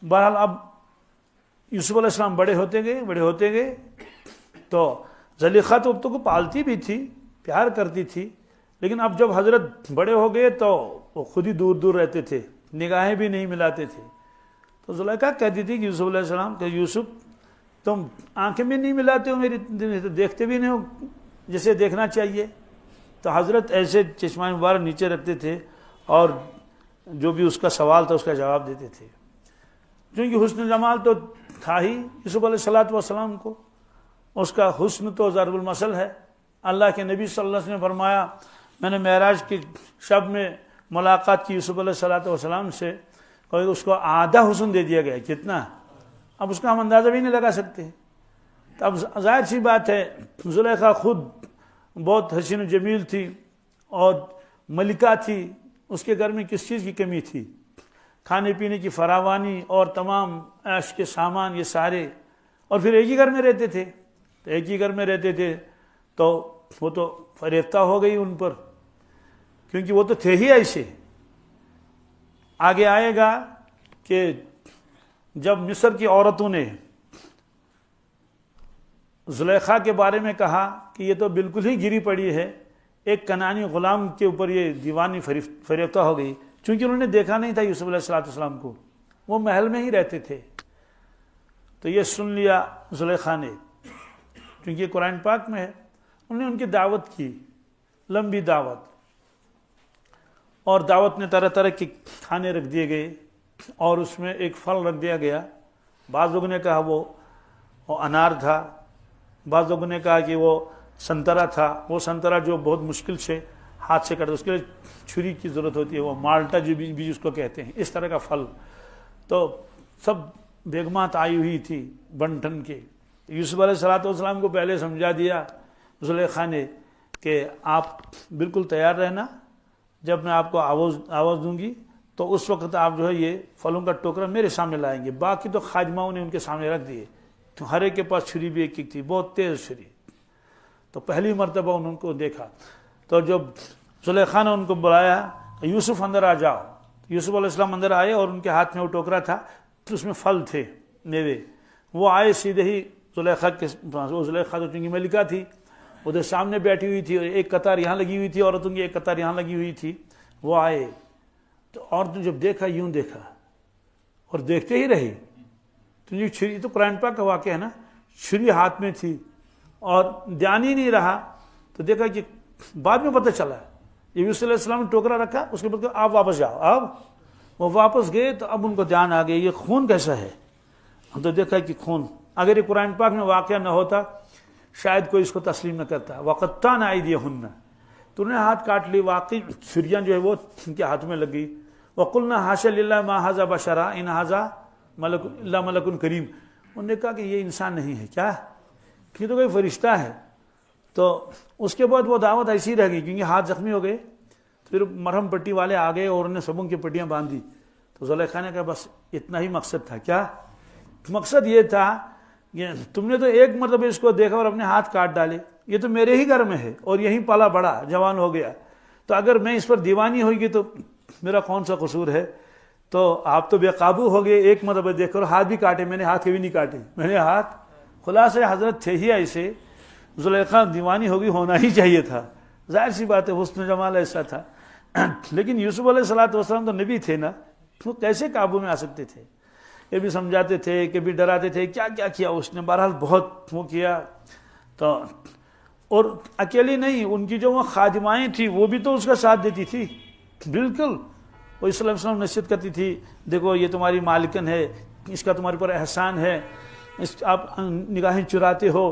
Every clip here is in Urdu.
بہرحال اب یوسف علیہ السلام بڑے ہوتے گئے تو زلیخا تو اب تو کو پالتی بھی تھی، پیار کرتی تھی، لیکن اب جب حضرت بڑے ہو گئے تو وہ خود ہی دور دور رہتے تھے، نگاہیں بھی نہیں ملاتے تھے. تو زلیخا کہتی تھی کہ یوسف علیہ السلام کہ یوسف تم آنکھیں بھی نہیں ملاتے ہو میری، دیکھتے بھی نہیں ہو جسے دیکھنا چاہیے. تو حضرت ایسے چشمہ مبارک نیچے رکھتے تھے اور جو بھی اس کا سوال تھا اس کا جواب دیتے تھے. کیونکہ حسن جمال تو تھا ہی یوسف علیہ السلام کو، اس کا حسن تو ضرب المثل ہے. اللہ کے نبی صلی اللہ علیہ وسلم نے فرمایا میں نے معراج کی شب میں ملاقات کی یوسف علیہ السلام سے، اس کو آدھا حسن دے دیا گیا. کتنا؟ اب اس کا ہم اندازہ بھی نہیں لگا سکتے. تو اب ظاہر سی بات ہے زلیخا خود بہت حسین و جمیل تھی اور ملکہ تھی، اس کے گھر میں کس چیز کی کمی تھی؟ کھانے پینے کی فراوانی اور تمام عیش کے سامان، یہ سارے. اور پھر ایک ہی گھر میں رہتے تھے تو وہ تو فریفتہ ہو گئی ان پر، کیونکہ وہ تو تھے ہی ایسے. آگے آئے گا کہ جب مصر کی عورتوں نے زلیخا کے بارے میں کہا کہ یہ تو بالکل ہی گری پڑی ہے، ایک کنعانی غلام کے اوپر یہ دیوانی فریفتہ ہو گئی، چونکہ انہوں نے دیکھا نہیں تھا یوسف علیہ السلام کو، وہ محل میں ہی رہتے تھے. تو یہ سن لیا زلیخا نے، کیونکہ یہ قرآن پاک میں ہے. انہوں نے ان کی دعوت کی، لمبی دعوت، اور دعوت میں طرح طرح کے کھانے رکھ دیے گئے اور اس میں ایک پھل رکھ دیا گیا. بعض لوگوں نے کہا وہ انار تھا، بعض لوگوں نے کہا کہ وہ سنترا تھا. وہ سنترا جو بہت مشکل سے ہاتھ سے کٹتا، اس کے لیے چھری کی ضرورت ہوتی ہے، وہ مالٹا جو بھی اس کو کہتے ہیں، اس طرح کا پھل. تو سب بیگمات آئی ہوئی تھی بن ٹھن کے. یوسف علیہ السلام کو پہلے سمجھا دیا زلیخا نے کہ آپ بالکل تیار رہنا، جب میں آپ کو آواز دوں گی تو اس وقت آپ جو ہے یہ پھلوں کا ٹوکرا میرے سامنے لائیں گے. باقی تو خادماؤں نے ان کے سامنے رکھ دیے، تو ہر ایک کے پاس چھری بھی ایک تھی، بہت تیز چھری. تو پہلی مرتبہ انہوں کو دیکھا تو جب زلیخا نے ان کو بلایا یوسف اندر آ جاؤ، یوسف علیہ السلام اندر آئے اور ان کے ہاتھ میں وہ ٹوکرا تھا، اس میں پھل تھے، میوے. وہ آئے سیدھے ہی زلیخا تو چونکہ ملکہ تھی ادھر سامنے بیٹھی ہوئی تھی، اور ایک قطار یہاں لگی ہوئی تھی، عورتوں کی ایک قطار یہاں لگی ہوئی تھی. وہ آئے تو عورتوں جب دیکھا یوں دیکھا اور دیکھتے ہی رہی. تو یہ چھری تو قرآن پاک کا واقعہ ہے نا، چھری ہاتھ میں تھی اور دھیان ہی نہیں رہا. تو دیکھا کہ بعد میں پتہ چلا یہ یوسف علیہ السلام نے ٹوکرا رکھا، اس کے بعد آپ واپس جاؤ. اب وہ واپس گئے تو اب ان کو دھیان آ گیا یہ خون کیسا ہے. تو دیکھا کہ خون، اگر یہ قرآن پاک میں واقعہ نہ ہوتا شاید کوئی اس کو تسلیم نہ کرتا. وَقَطَّعْنَ أَيْدِيَهُنَّ، تو انہیں ہاتھ کاٹ لی. واقعی چھریاں جو ہے وہ ان کے ہاتھ میں لگ گئی. وَقُلْنَا حَاشَ لِلَّهِ مَا هَذَا بَشَرًا إِنْ هَذَا مَلَكٌ إِلَّا مَلَكٌ كَرِيمٌ. انہوں نے کہا کہ یہ انسان نہیں ہے، کیا یہ تو کوئی فرشتہ ہے. تو اس کے بعد وہ دعوت ایسی رہ گئی کیونکہ ہاتھ زخمی ہو گئے. پھر مرہم پٹی والے آ گئے اور انہوں نے سبوں کی پٹیاں باندھ دی. تو زلیخا نے کہا بس اتنا ہی مقصد تھا. کیا مقصد؟ یہ تھا کہ تم نے تو ایک مرتبہ اس کو دیکھا اور اپنے ہاتھ کاٹ ڈالے، یہ تو میرے ہی گھر میں ہے اور یہیں پلا بڑا جوان ہو گیا، تو اگر میں اس پر دیوانی ہوئی تو میرا کون سا قصور ہے. تو آپ تو بے قابو ہو گئے، ایک مرتبہ دیکھ کر ہاتھ بھی کاٹے. میں نے ہاتھ کبھی نہیں کاٹے، میں نے ہاتھ خلاصے حضرت تھے ہی ایسے. زلیخا دیوانی ہوگی، ہونا ہی چاہیے تھا، ظاہر سی بات ہے، حسن جمال ایسا تھا. لیکن یوسف علیہ السلام تو نبی تھے نا، وہ کیسے قابو میں آ سکتے تھے؟ یہ بھی سمجھاتے تھے کہ بھی ڈراتے تھے، کیا کیا کیا اس نے. بہرحال بہت وہ کیا. تو اور اکیلی نہیں، ان کی جو وہ خادمائیں تھیں وہ بھی تو اس کا ساتھ دیتی تھی. بالکل وہ صلی اللہ علیہ وسلم نصیحت کرتی تھی، دیکھو یہ تمہاری مالکن ہے، اس کا تمہارے پر احسان ہے، آپ نگاہیں چراتے ہو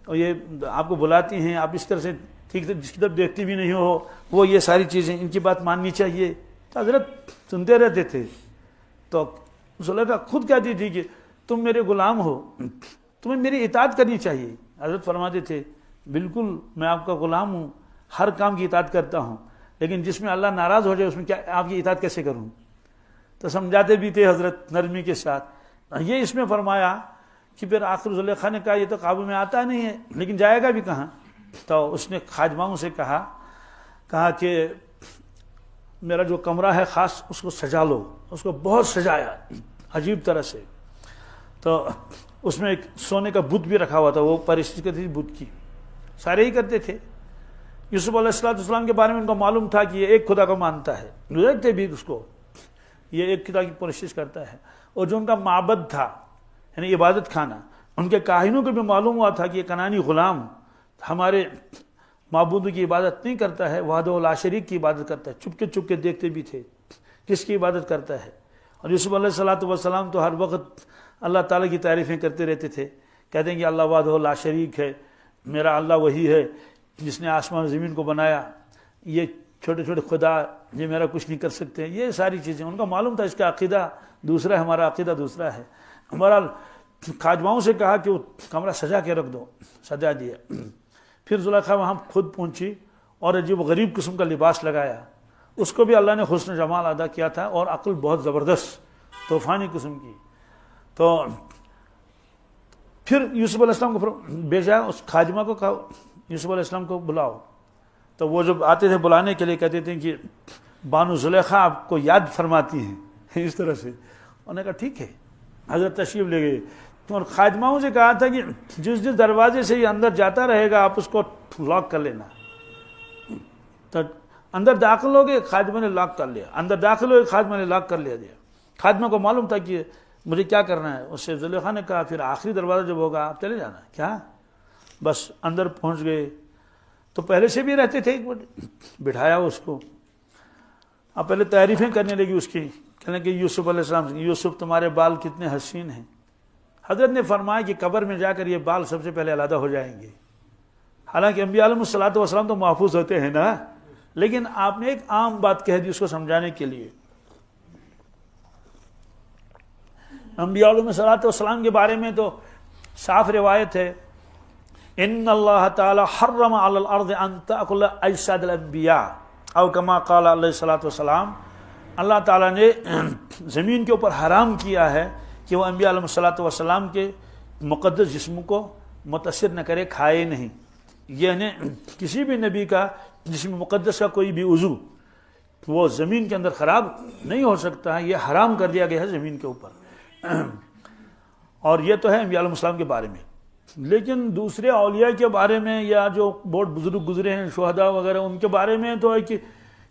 اور یہ آپ کو بلاتی ہیں، آپ اس طرح سے ٹھیک سے جس کی طرف دیکھتی بھی نہیں ہو، وہ یہ ساری چیزیں ان کی بات ماننی چاہیے. تو حضرت سنتے رہتے تھے. تو زلیخا خود کہتی تھی کہ تم میرے غلام ہو، تمہیں میری اطاعت کرنی چاہیے. حضرت فرماتے تھے بالکل میں آپ کا غلام ہوں، ہر کام کی اطاعت کرتا ہوں، لیکن جس میں اللہ ناراض ہو جائے اس میں کیا آپ کی اطاعت کیسے کروں. تو سمجھاتے بھی تھے حضرت نرمی کے ساتھ. یہ اس میں فرمایا کہ پھر آخر زلیخا نے کہا یہ تو قابو میں آتا نہیں ہے، لیکن جائے گا بھی کہاں. تو اس نے خادماؤں سے کہا کہ میرا جو کمرہ ہے خاص اس کو سجا لو. اس کو بہت سجایا، عجیب طرح سے. تو اس میں ایک سونے کا بت بھی رکھا ہوا تھا, وہ پرستش کرتے تھے بت کی, سارے ہی کرتے تھے. یوسف علیہ السلام کے بارے میں ان کو معلوم تھا کہ یہ ایک خدا کو مانتا ہے, دیکھتے بھی اس کو, یہ ایک خدا کی پرستش کرتا ہے. اور جو ان کا معبد تھا یعنی عبادت خانہ, ان کے کاہنوں کو بھی معلوم ہوا تھا کہ یہ کنانی غلام ہمارے معبود کی عبادت نہیں کرتا ہے, وحدہ لا شریک کی عبادت کرتا ہے. چپ کے دیکھتے بھی تھے کس کی عبادت کرتا ہے. اور یوسف علیہ السلام تو ہر وقت اللہ تعالیٰ کی تعریفیں کرتے رہتے تھے, کہتے ہیں کہ اللہ وحدہ لا شریک ہے, میرا اللہ وہی ہے جس نے آسمان زمین کو بنایا, یہ چھوٹے چھوٹے خدا یہ میرا کچھ نہیں کر سکتے. یہ ساری چیزیں ان کا معلوم تھا, اس کا عقیدہ دوسرا ہے, ہمارا عقیدہ دوسرا ہے. ہمارا خادماؤں سے کہا کہ وہ کمرہ سجا کے رکھ دو, سجا دیا. پھر زلیخا وہاں خود پہنچی اور عجیب و غریب قسم کا لباس لگایا. اس کو بھی اللہ نے حسن جمال ادا کیا تھا اور عقل بہت زبردست طوفانی قسم کی. تو پھر یوسف علیہ السلام کو بھیجا, اس خادمہ کو کہا یوسف علیہ السلام کو بلاؤ. تو وہ جب آتے تھے بلانے کے لیے کہتے تھے کہ بانو زلیخا آپ کو یاد فرماتی ہیں, اس طرح سے. انہوں نے کہا ٹھیک ہے, حضرت تشریف لے گئے. اور خادماؤں سے کہا تھا کہ جس دروازے سے یہ اندر جاتا رہے گا آپ اس کو لاک کر لینا. تو اندر داخل ہو گئے, خادمہ نے لاک کر لیا. اندر داخل ہو گئے, خادمہ نے لاک کر لیا. خادمہ کو معلوم تھا کہ مجھے کیا کرنا ہے. اس سے زلیخا نے کہا پھر آخری دروازہ جب ہوگا آپ چلے جانا. کیا بس اندر پہنچ گئے. تو پہلے سے بھی رہتے تھے, بٹھایا اس کو. اب پہلے تعریفیں کرنے لگی اس کی, کہنے کہ یوسف علیہ السلام, یوسف تمہارے بال کتنے حسین ہیں. حضرت نے فرمایا کہ قبر میں جا کر یہ بال سب سے پہلے علیحدہ ہو جائیں گے. حالانکہ انبیاء علیہ الصلوۃ والسلام تو محفوظ ہوتے ہیں نا, لیکن آپ نے ایک عام بات کہہ دی اس کو سمجھانے کے لیے. انبیاء علیہ الصلوۃ والسلام کے بارے میں تو صاف روایت ہے, ان اللہ تعالی حرم علی الارض ان تاکل اجساد الانبیاء او کما قال علیہ الصلوۃ والسلام. اللہ تعالیٰ نے زمین کے اوپر حرام کیا ہے کہ وہ انبیاء علیہ الصلوۃ والسلام کے مقدس جسم کو متاثر نہ کرے, کھائے نہیں. یعنی کسی بھی نبی کا جسم مقدس کا کوئی بھی عضو وہ زمین کے اندر خراب نہیں ہو سکتا ہے, یہ حرام کر دیا گیا ہے زمین کے اوپر. اور یہ تو ہے انبیاء علیہ السلام کے بارے میں. لیکن دوسرے اولیاء کے بارے میں یا جو بہت بزرگ گزرے ہیں شہداء وغیرہ, ان کے بارے میں تو ہے کہ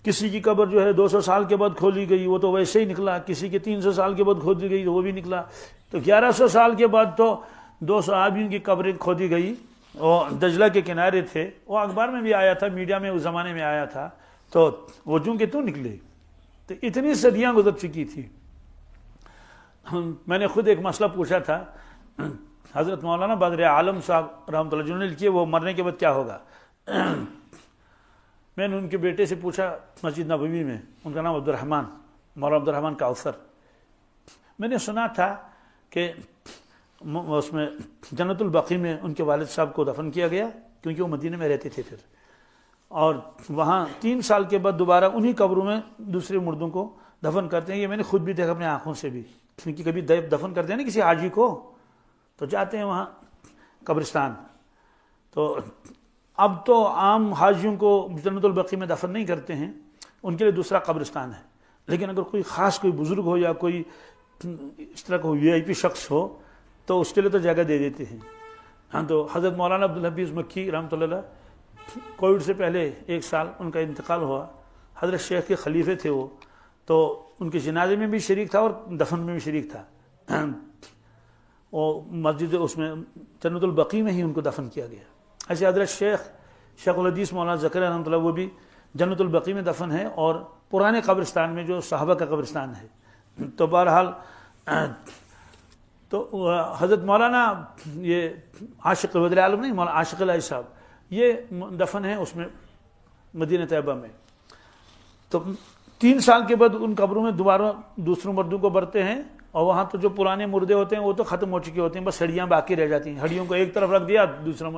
کسی کی قبر جو ہے 200 سال کے بعد کھولی گئی وہ تو ویسے ہی نکلا, کسی کے 300 سال کے بعد کھودی گئی تو وہ بھی نکلا. تو 1100 سال کے بعد تو 2 صحابیوں کی قبریں کھودی گئی, وہ دجلہ کے کنارے تھے. وہ اخبار میں بھی آیا تھا, میڈیا میں اس زمانے میں آیا تھا. تو وہ چونکہ تو نکلے, تو اتنی صدیاں گزر چکی تھی. میں نے خود ایک مسئلہ پوچھا تھا حضرت مولانا بدر عالم صاحب رحمۃ اللہ علیہ کہ وہ مرنے کے بعد کیا ہوگا. میں نے ان کے بیٹے سے پوچھا مسجد نبوی میں, ان کا نام عبدالرحمن, مولانا عبدالرحمن کوثر. میں نے سنا تھا کہ اس میں جنت البقیع میں ان کے والد صاحب کو دفن کیا گیا کیونکہ وہ مدینے میں رہتے تھے پھر, اور وہاں 3 سال کے بعد دوبارہ انہی قبروں میں دوسرے مردوں کو دفن کرتے ہیں. یہ میں نے خود بھی دیکھا اپنے آنکھوں سے بھی, کیونکہ کبھی دفن کرتے ہیں نا کسی حاجی کو تو جاتے ہیں وہاں قبرستان. تو اب تو عام حاجیوں کو جنت البقیع میں دفن نہیں کرتے ہیں, ان کے لیے دوسرا قبرستان ہے. لیکن اگر کوئی خاص کوئی بزرگ ہو یا کوئی اس طرح کا VIP شخص ہو تو اس کے لیے تو جگہ دے دیتے ہیں. ہاں, تو حضرت مولانا عبدالحفیظ مکی رحمۃ اللہ کووڈ سے پہلے 1 سال ان کا انتقال ہوا. حضرت شیخ کے خلیفے تھے وہ, تو ان کے جنازے میں بھی شریک تھا اور دفن میں بھی شریک تھا. اور مسجد اس میں جنت البقیع میں ہی ان کو دفن کیا گیا. ایسے حضرت شیخ الحدیث مولانا زکریا رحمۃ اللہ وہ بھی جنت البقیع میں دفن ہے اور پرانے قبرستان میں جو صحابہ کا قبرستان ہے. تو بہرحال تو حضرت مولانا یہ عاشق بدر عالم نہیں, مولانا عاشق الہی صاحب یہ دفن ہے اس میں مدینہ طیبہ میں. تو 3 سال کے بعد ان قبروں میں دوبارہ دوسروں مردوں کو برتے ہیں, اور وہاں تو جو پرانے مردے ہوتے ہیں وہ تو ختم ہو چکے ہوتے ہیں, بس ہڈیاں باقی رہ جاتی ہیں. ہڈیوں کو ایک طرف رکھ دیا, دوسرا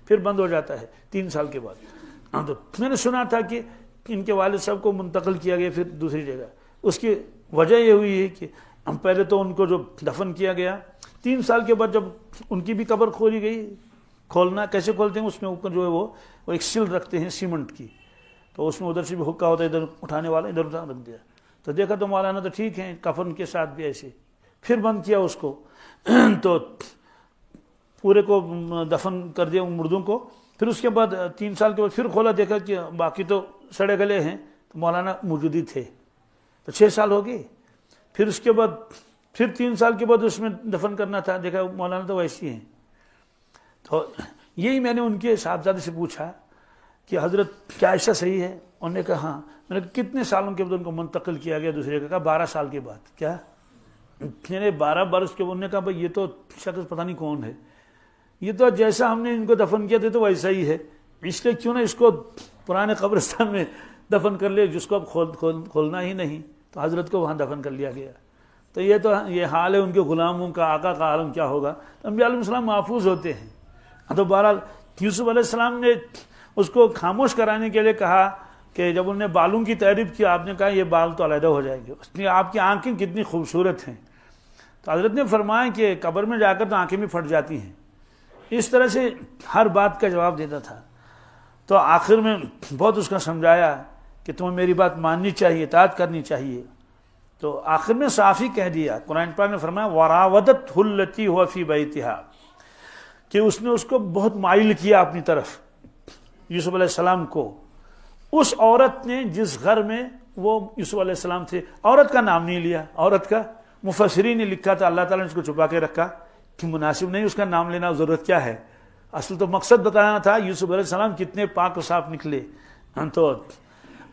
پھر بند ہو جاتا ہے 3 سال کے بعد. تو میں نے سنا تھا کہ ان کے والد صاحب کو منتقل کیا گیا پھر دوسری جگہ. اس کی وجہ یہ ہوئی ہے کہ پہلے تو ان کو جو دفن کیا گیا 3 سال کے بعد جب ان کی بھی قبر کھولی گئی, کھولنا کیسے کھولتے ہیں, اس میں اوپر جو ہے وہ ایک سل رکھتے ہیں سیمنٹ کی, تو اس میں ادھر سے بھی حکا ہوتا ہے, ادھر اٹھانے والا ادھر رکھ دیا. تو دیکھا تو مولانا تو ٹھیک ہیں, کفن کے ساتھ بھی ایسے پھر بند کیا اس کو تو پورے کو دفن کر دیا مردوں کو. پھر اس کے بعد 3 سال کے بعد پھر کھولا، دیکھا کہ باقی تو سڑے گلے ہیں، تو مولانا موجود ہی تھے. تو 6 سال ہو گئے. پھر اس کے بعد پھر 3 سال کے بعد اس میں دفن کرنا تھا، دیکھا مولانا تو ویسی ہیں. تو یہی میں نے ان کے صاحبزادے سے پوچھا کہ حضرت کیا ایسا صحیح ہے؟ انہوں نے کہا ہاں. میں نے کہا کتنے سالوں کے بعد ان کو منتقل کیا گیا دوسرے کا؟ کہا 12 سال کے بعد. کیا 12 برس کے بعد؟ انہوں نے کہا بھائی یہ تو شخص پتہ نہیں کون ہے، یہ تو جیسا ہم نے ان کو دفن کیا تھا تو ویسا ہی ہے، اس لیے کیوں نہ اس کو پرانے قبرستان میں دفن کر لے جس کو اب کھولنا ہی نہیں. تو حضرت کو وہاں دفن کر لیا گیا. تو یہ حال ہے ان کے غلاموں کا. آقا کا عالم کیا ہوگا؟ انبیاء علیہ السلام محفوظ ہوتے ہیں. تو بہرحال یوسف علیہ السلام نے اس کو خاموش کرانے کے لیے کہا کہ جب انہوں نے بالوں کی تعریف کی، آپ نے کہا یہ بال تو علیحدہ ہو جائیں گے، اس لیے آپ کی آنکھیں کتنی خوبصورت ہیں. تو حضرت نے فرمایا کہ قبر میں جا کر تو آنکھیں بھی پھٹ جاتی ہیں. اس طرح سے ہر بات کا جواب دیتا تھا. تو آخر میں بہت اس کا سمجھایا کہ تمہیں میری بات ماننی چاہیے، اطاعت کرنی چاہیے. تو آخر میں صاف ہی کہہ دیا. قرآن پاک نے فرمایا وراودتہ التی هو فی بیتہا، کہ اس نے اس کو بہت مائل کیا اپنی طرف، یوسف علیہ السلام کو. اس عورت نے جس گھر میں وہ یوسف علیہ السلام تھے، عورت کا نام نہیں لیا. عورت کا مفسرین نے لکھا تھا اللہ تعالیٰ نے اس کو چھپا کے رکھا کہ مناسب نہیں اس کا نام لینا، ضرورت کیا ہے. اصل تو مقصد بتانا تھا یوسف علیہ السلام کتنے پاک و صاف نکلے. تو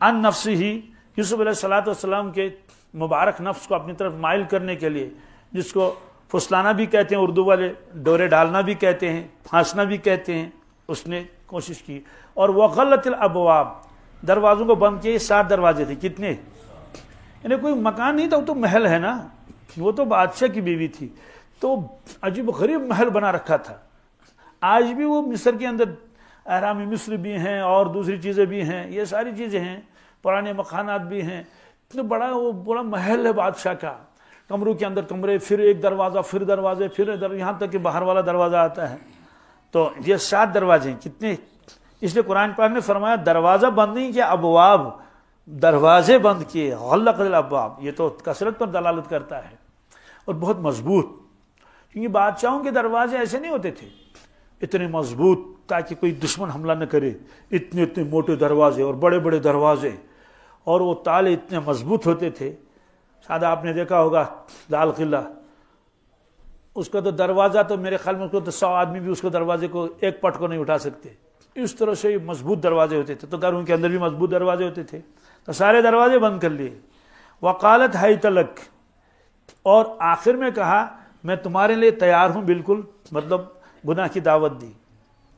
ان نفس ہی یوسف علیہ السلام کے مبارک نفس کو اپنی طرف مائل کرنے کے لیے، جس کو پھسلانا بھی کہتے ہیں اردو والے، ڈورے ڈالنا بھی کہتے ہیں، پھانسنا بھی کہتے ہیں، اس نے کوشش کی. اور وغلت الابواب، دروازوں کو بند کیے. 7 دروازے تھے. کتنے؟ یعنی کوئی مکان نہیں تھا، وہ تو محل ہے نا، وہ تو بادشاہ کی بیوی تھی. تو عجیب غریب محل بنا رکھا تھا. آج بھی وہ مصر کے اندر احرام مصر بھی ہیں اور دوسری چیزیں بھی ہیں، یہ ساری چیزیں ہیں، پرانے مکانات بھی ہیں. تو وہ بڑا محل ہے بادشاہ کا. کمروں کے اندر کمرے، پھر ایک دروازہ، پھر دروازے، پھر یہاں تک کہ باہر والا دروازہ آتا ہے. تو یہ 7 دروازے ہیں. کتنے؟ اس لیے قرآن پاک نے فرمایا دروازہ بند نہیں کیا، ابواب، دروازے بند کیے. غلق الابواب، یہ تو کثرت پر دلالت کرتا ہے اور بہت مضبوط. کیونکہ بادشاہوں کے دروازے ایسے نہیں ہوتے تھے اتنے مضبوط تاکہ کوئی دشمن حملہ نہ کرے. اتنے موٹے دروازے اور بڑے بڑے دروازے، اور وہ تالے اتنے مضبوط ہوتے تھے. شاید آپ نے دیکھا ہوگا لال قلعہ، اس کا تو دروازہ تو میرے خیال میں 100 آدمی بھی اس کو دروازے کو ایک پٹ کو نہیں اٹھا سکتے. اس طرح سے مضبوط دروازے ہوتے تھے. تو گھروں کے اندر بھی مضبوط دروازے ہوتے تھے. تو سارے دروازے بند کر لیے. وقالت حیت لک، اور آخر میں کہا میں تمہارے لیے تیار ہوں بالکل، مطلب گناہ کی دعوت دی.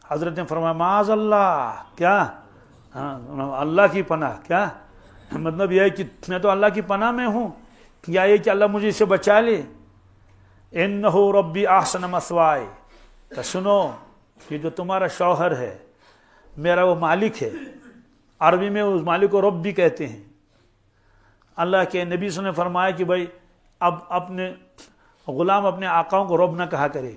حضرت نے فرمایا معاذ اللہ، کیا اللہ کی پناہ، کیا مطلب یہ ہے کہ میں تو اللہ کی پناہ میں ہوں، یا یہ کہ اللہ مجھے اس سے بچا لے. انہ ربی احسن مثوائے، کہ سنو کہ جو تمہارا شوہر ہے میرا وہ مالک ہے. عربی میں اس مالک کو رب بھی کہتے ہیں. اللہ کے نبی صلی اللہ علیہ وسلم نے فرمایا کہ بھائی اب اپنے غلام اپنے آقاؤں کو رب نہ کہا کرے،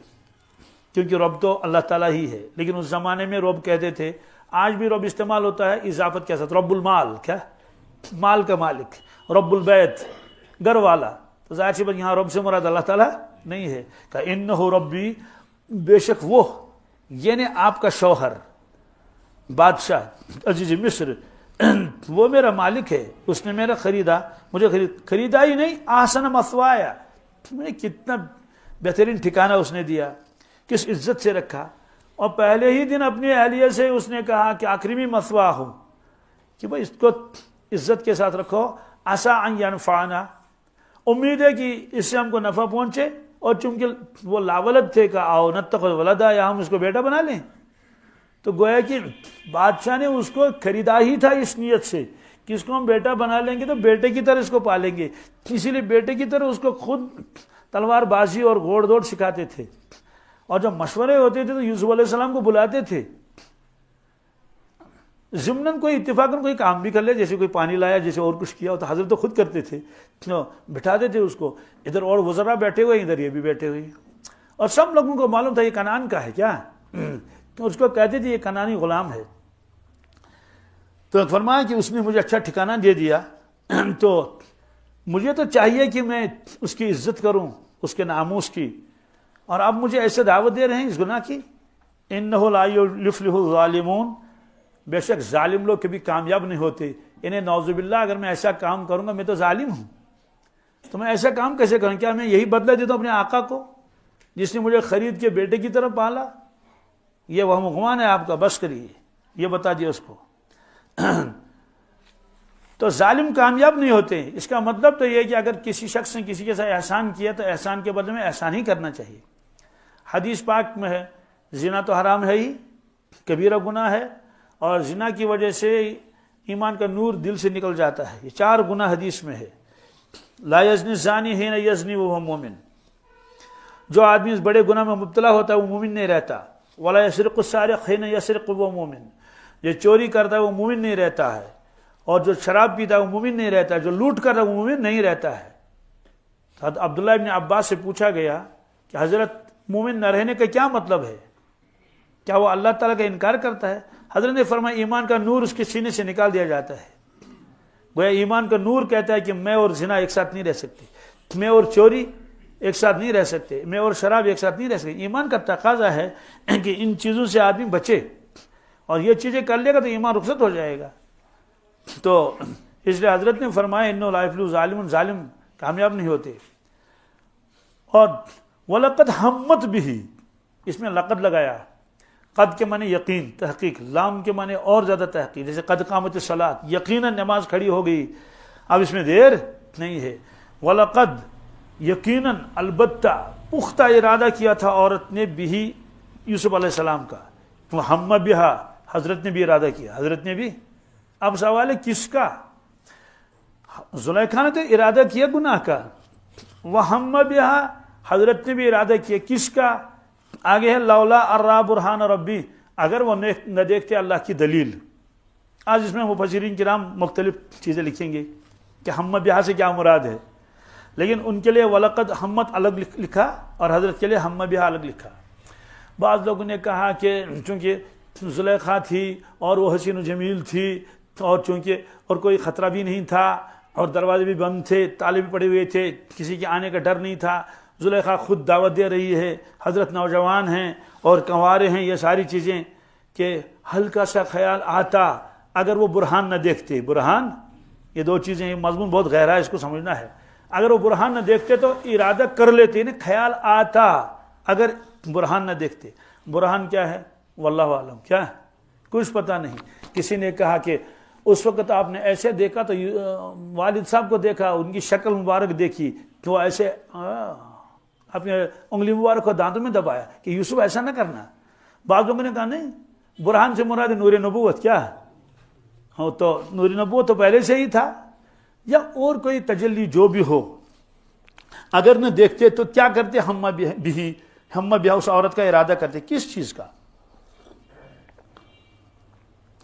کیونکہ رب تو اللہ تعالیٰ ہی ہے. لیکن اس زمانے میں رب کہتے تھے. آج بھی رب استعمال ہوتا ہے اضافت کے ساتھ. رب المال، کیا مال کا مالک. رب البیت، گھر والا. تو ظاہر سی بات یہاں رب سے مراد اللہ تعالیٰ نہیں ہے. کہ انہ ربی، بے شک وہ، یعنی آپ کا شوہر بادشاہ عزیز مصر، وہ میرا مالک ہے. اس نے میرا مجھے خریدا ہی نہیں، احسن مثوایا، میں کتنا بہترین ٹھکانہ اس نے دیا، کس عزت سے رکھا. اور پہلے ہی دن اپنی اہلیہ سے اس نے کہا کہ اکرمی مثوا ہو، کہ بھائی اس کو عزت کے ساتھ رکھو. عسیٰ ان ینفعنا، امید ہے کہ اس سے ہم کو نفع پہنچے. اور چونکہ وہ لاولد تھے کہ آؤ نتخذ ولدا، یا ہم اس کو بیٹا بنا لیں. تو گویا کہ بادشاہ نے اس کو خریدا ہی تھا اس نیت سے کہ اس کو ہم بیٹا بنا لیں گے تو بیٹے کی طرح اس کو پالیں گے. اسی لیے بیٹے کی طرح اس کو خود تلوار بازی اور گھوڑ دوڑ سکھاتے تھے. اور جب مشورے ہوتے تھے تو یوسف علیہ السلام کو بلاتے تھے. ضمناً کوئی اتفاقاً کوئی کام بھی کر لے، جیسے کوئی پانی لایا، جیسے اور کچھ کیا، تو حضرت تو خود کرتے تھے، بٹھاتے تھے اس کو. ادھر اور وزراء بیٹھے ہوئے، ادھر یہ بھی بیٹھے ہوئے، اور سب لوگوں کو معلوم تھا یہ کنعان کا ہے. کیا تو اس کو کہتے تھے یہ کنعانی غلام ہے. تو فرمایا کہ اس نے مجھے اچھا ٹھکانہ دے دیا، تو مجھے تو چاہیے کہ میں اس کی عزت کروں اس کے ناموس کی، اور اب مجھے ایسے دعوت دے رہے ہیں اس گناہ کی. انہ لا یفلح الظالمون، بے شک ظالم لوگ کبھی کامیاب نہیں ہوتے. انہیں نعوذ باللہ اگر میں ایسا کام کروں گا، میں تو ظالم ہوں، تو میں ایسا کام کیسے کروں؟ کیا میں یہی بدلہ دیتا ہوں اپنے آقا کو جس نے مجھے خرید کے بیٹے کی طرف پالا؟ یہ وہم گمان ہے آپ کا، بس کریے، یہ بتا دیا اس کو. تو ظالم کامیاب نہیں ہوتے. اس کا مطلب تو یہ کہ اگر کسی شخص نے کسی کے ساتھ احسان کیا تو احسان کے بدلے میں احسان ہی کرنا چاہیے. حدیث پاک میں ہے زنا تو حرام ہے ہی، کبیرہ گناہ ہے، اور زنا کی وجہ سے ایمان کا نور دل سے نکل جاتا ہے. یہ 4 گناہ حدیث میں ہے. لا یزنی الزانی حین یزنی وہو مومن، جو آدمی اس بڑے گناہ میں مبتلا ہوتا ہے وہ مومن نہیں رہتا. ولا یسرق السارق حین یسرق وہو مومن، جو چوری کرتا ہے وہ مومن نہیں رہتا ہے، اور جو شراب پیتا ہے وہ مومن نہیں رہتا ہے، جو لوٹ کر رہا ہے وہ مومن نہیں رہتا ہے. عبداللہ ابن عباس سے پوچھا گیا کہ حضرت مومن نہ رہنے کا کیا مطلب ہے؟ کیا وہ اللہ تعالیٰ کا انکار کرتا ہے؟ حضرت نے فرمایا ایمان کا نور اس کے سینے سے نکال دیا جاتا ہے. گویا ایمان کا نور کہتا ہے کہ میں اور زنا ایک ساتھ نہیں رہ سکتے، میں اور چوری ایک ساتھ نہیں رہ سکتے، میں اور شراب ایک ساتھ نہیں رہ سکتے. ایمان کا تقاضا ہے کہ ان چیزوں سے آدمی بچے، اور یہ چیزیں کر لے گا تو ایمان رخصت ہو جائے گا. تو اس لیے حضرت نے فرمایا انہ لا یفلح الظالمون، ظالم کامیاب نہیں ہوتے. اور وَلَقَدْ ہمت بھی، اس میں لقد لگایا. قد کے معنی یقین، تحقیق، لام کے معنی اور زیادہ تحقیق، جیسے قد قامت الصلاۃ، یقیناً نماز کھڑی ہو گئی، اب اس میں دیر نہیں ہے. وَلَقَدْ یقیناً، البتہ، پختہ ارادہ کیا تھا عورت نے بھی یوسف علیہ السلام کا. وَحَمَّ بِهَا، حضرت نے بھی ارادہ کیا، حضرت نے بھی. اب سوال ہے کس کا؟ زلیخا نے تو ارادہ کیا گناہ کا. وَحَمَّ بِهَا، حضرت نے بھی ارادہ کیا کس کا؟ آگے ہے لولا ارا برہان ربی، اگر وہ نہ دیکھتے اللہ کی دلیل. آج اس میں مفسرین کرام مختلف چیزیں لکھیں گے کہ ہم بہا سے کیا مراد ہے، لیکن ان کے لیے ولقد ہمت الگ لکھا اور حضرت کے لیے ہم بہا الگ لکھا. بعض لوگوں نے کہا کہ چونکہ زلیخا تھی اور وہ حسین و جمیل تھی، اور چونکہ اور کوئی خطرہ بھی نہیں تھا، اور دروازے بھی بند تھے، تالے بھی پڑے ہوئے تھے، کسی کے آنے کا ڈر نہیں تھا، زلیخا خود دعوت دے رہی ہے، حضرت نوجوان ہیں اور کنوارے ہیں، یہ ساری چیزیں، کہ ہلکا سا خیال آتا اگر وہ برہان نہ دیکھتے. برہان، یہ 2 چیزیں، یہ مضمون بہت گہرا ہے، اس کو سمجھنا ہے. اگر وہ برہان نہ دیکھتے تو ارادہ کر لیتے، نا خیال آتا اگر برہان نہ دیکھتے. برہان کیا ہے واللہ عالم، کیا ہے کچھ پتہ نہیں. کسی نے کہا کہ اس وقت آپ نے ایسے دیکھا تو والد صاحب کو دیکھا، ان کی شکل مبارک دیکھی تو ایسے اپنے انگلی مبارک کو دانتوں میں دبایا کہ یوسف ایسا نہ کرنا. بعض لوگوں نے کہا نہیں، برہان سے مراد نور نبوت. کیا ہو تو نور نبوت تو پہلے سے ہی تھا، یا اور کوئی تجلی جو بھی ہو. اگر نہ دیکھتے تو کیا کرتے؟ ہم بھی اس عورت کا ارادہ کرتے. کس چیز کا؟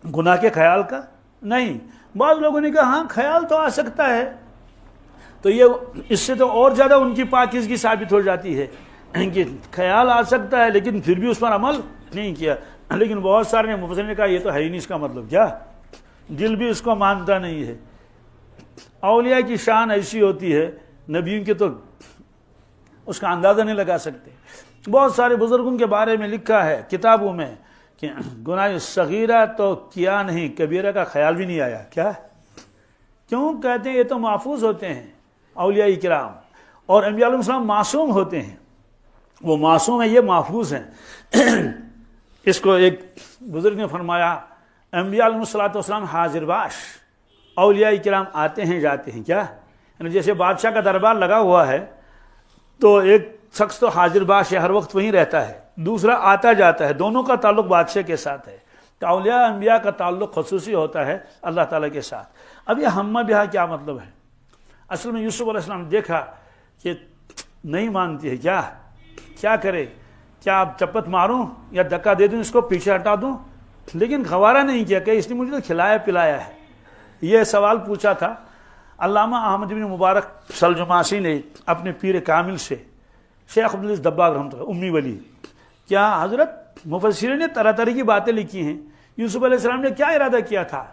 گناہ کے خیال کا نہیں. بعض لوگوں نے کہا ہاں خیال تو آ سکتا ہے، تو یہ اس سے تو اور زیادہ ان کی پاکیزگی ثابت ہو جاتی ہے کہ خیال آ سکتا ہے لیکن پھر بھی اس پر عمل نہیں کیا. لیکن بہت سارے مفسرین نے کہا یہ تو ہے ہی نہیں اس کا مطلب. کیا؟ دل بھی اس کو مانتا نہیں ہے. اولیاء کی شان ایسی ہوتی ہے، نبیوں کے تو اس کا اندازہ نہیں لگا سکتے. بہت سارے بزرگوں کے بارے میں لکھا ہے کتابوں میں کہ گناہ صغیرہ تو کیا نہیں، کبیرہ کا خیال بھی نہیں آیا. کیا؟ کیوں کہتے ہیں یہ تو محفوظ ہوتے ہیں اولیاء کرام، اور انبیاء علیہ السلام معصوم ہوتے ہیں. وہ معصوم ہیں، یہ محفوظ ہیں. اس کو ایک بزرگ نے فرمایا انبیاء علیہ السلام حاضر باش، اولیاء کرام آتے ہیں جاتے ہیں. کیا؟ یعنی جیسے بادشاہ کا دربار لگا ہوا ہے تو ایک شخص تو حاضر باش ہے، ہر وقت وہیں رہتا ہے، دوسرا آتا جاتا ہے، دونوں کا تعلق بادشاہ کے ساتھ ہے. تو اولیاء انبیاء کا تعلق خصوصی ہوتا ہے اللہ تعالیٰ کے ساتھ. اب یہ ہم بہا کیا مطلب ہے؟ اصل میں یوسف علیہ السلام نے دیکھا کہ نہیں مانتی ہے. کیا کرے؟ کیا آپ چپت ماروں یا دھکا دے دوں، اس کو پیچھے ہٹا دوں؟ لیکن گوارا نہیں کیا کہ اس نے مجھے تو کھلایا پلایا ہے. یہ سوال پوچھا تھا علامہ احمد بن مبارک سلجماسی نے اپنے پیر کامل سے، شیخ عبدالعزیز دباغ رحمۃ اللہ امی ولی. کیا حضرت مفسرین نے طرح طرح کی باتیں لکھی ہیں. یوسف علیہ السلام نے کیا ارادہ کیا تھا؟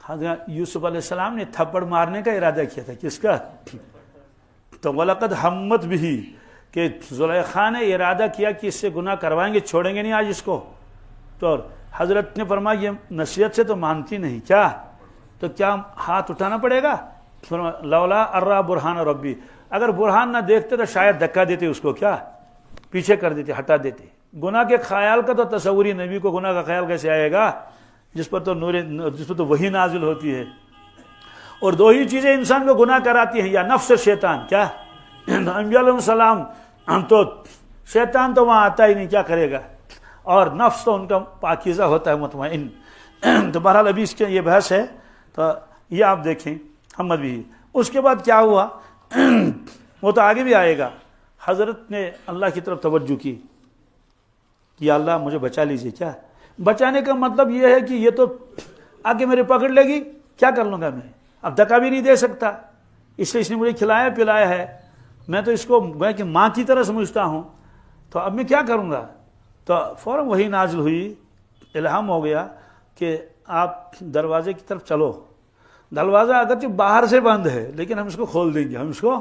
حضرت یوسف علیہ السلام نے تھپڑ مارنے کا ارادہ کیا تھا. کس کا؟ تو وَلَقَدْ ہمت بھی، کہ زلیخا نے ارادہ کیا کہ اس سے گناہ کروائیں گے، چھوڑیں گے نہیں آج اس کو، تو حضرت نے فرمایا یہ نصیحت سے تو مانتی نہیں، کیا تو کیا ہاتھ اٹھانا پڑے گا؟ لولا ارا برہان ربی، اگر برہان نہ دیکھتے تو شاید دھکا دیتے اس کو، کیا پیچھے کر دیتے، ہٹا دیتے۔ گناہ کے خیال کا تو تصوری نبی کو گناہ کا خیال کیسے آئے گا جس پر تو وحی نازل ہوتی ہے۔ اور دو ہی چیزیں انسان کو گناہ کراتی ہیں، یا نفس شیطان، کیا انبیاء علیہ السلام تو شیطان تو وہاں آتا ہی نہیں، کیا کرے گا، اور نفس تو ان کا پاکیزہ ہوتا ہے، مطمئن۔ تو بہرحال ابھی اس کے یہ بحث ہے، تو یہ آپ دیکھیں محمد بھی۔ اس کے بعد کیا ہوا، وہ تو آگے بھی آئے گا، حضرت نے اللہ کی طرف توجہ کی کہ یا اللہ مجھے بچا لیجئے۔ کیا بچانے کا مطلب یہ ہے کہ یہ تو آگے میرے پکڑ لے گی، کیا کر لوں گا میں، اب دھکا بھی نہیں دے سکتا، اس لیے اس نے مجھے کھلایا پلایا ہے، میں تو اس کو گویا کہ ماں کی طرح سمجھتا ہوں، تو اب میں کیا کروں گا؟ تو فوراً وہی نازل ہوئی، الہام ہو گیا کہ آپ دروازے کی طرف چلو۔ دروازہ اگرچہ باہر سے بند ہے لیکن ہم اس کو کھول دیں گے، ہم اس کو۔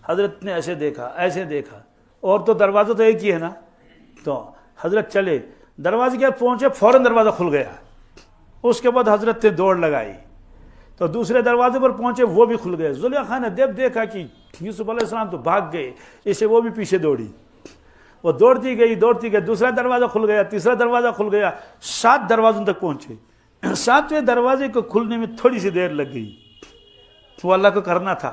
حضرت نے ایسے دیکھا ایسے دیکھا، اور تو دروازہ تو ایک ہی ہے نا، تو حضرت چلے، دروازے کے پہنچے، فوراً دروازہ کھل گیا۔ اس کے بعد حضرت نے دوڑ لگائی تو دوسرے دروازے پر پہنچے، وہ بھی کھل گئے۔ زلیخا نے جب دیکھا کہ یوسف علیہ السلام تو بھاگ گئے، اسے وہ بھی پیچھے دوڑی، وہ دوڑتی گئی، دوسرا دروازہ کھل گیا، تیسرا دروازہ کھل گیا، 7 دروازوں تک پہنچے۔ 7ویں دروازے کو کھلنے میں تھوڑی سی دیر لگ گئی، وہ اللہ کو کرنا تھا،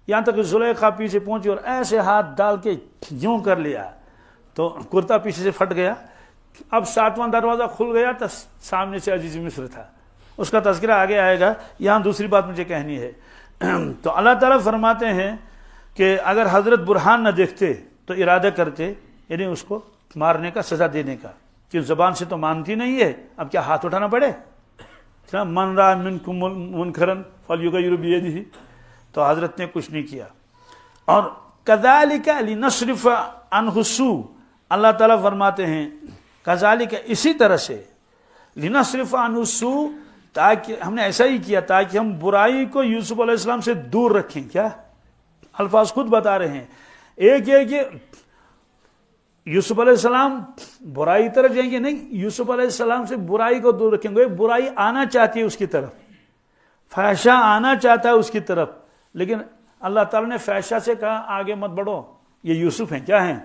یہاں تک کہ زلیخا پیچھے پہنچی اور ایسے ہاتھ ڈال کے یوں کر لیا تو کرتا پیچھے سے پھٹ گیا۔ اب 7واں دروازہ کھل گیا تو سامنے سے عزیز مصر تھا، اس کا تذکرہ آگے آئے گا، یہاں دوسری بات مجھے کہنی ہے۔ تو اللہ تعالیٰ فرماتے ہیں کہ اگر حضرت برہان نہ دیکھتے تو ارادہ کرتے، یعنی اس کو مارنے کا، سزا دینے کا، کہ زبان سے تو مانتی نہیں ہے، اب کیا ہاتھ اٹھانا پڑے؟ من رأى منکم منکرا فلیغیرہ بیدہ، تو حضرت نے کچھ نہیں کیا۔ اور کذالک لنصرف عنہ السوء، اللہ تعالیٰ فرماتے ہیں کذالک، اسی طرح سے، لنصرف عنہ السوء، تاکہ ہم نے ایسا ہی کیا تاکہ ہم برائی کو یوسف علیہ السلام سے دور رکھیں۔ کیا الفاظ خود بتا رہے ہیں، ایک یہ کہ یوسف علیہ السلام برائی طرف جائیں گے، نہیں، یوسف علیہ السلام سے برائی کو دور رکھیں گے۔ برائی آنا چاہتی ہے اس کی طرف، فحشا آنا چاہتا ہے اس کی طرف، لیکن اللہ تعالیٰ نے فحشا سے کہا آگے مت بڑھو، یہ یوسف ہیں، کیا ہیں،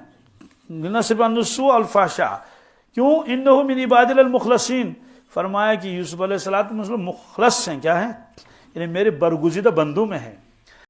لنصرف عنہ السوء والفحشاء، کیوں، انہ من عبادنا المخلصین، فرمایا کہ یوسف علیہ السلام مخلص ہیں، کیا ہیں، یعنی میرے برگزیدہ بندوں میں ہیں،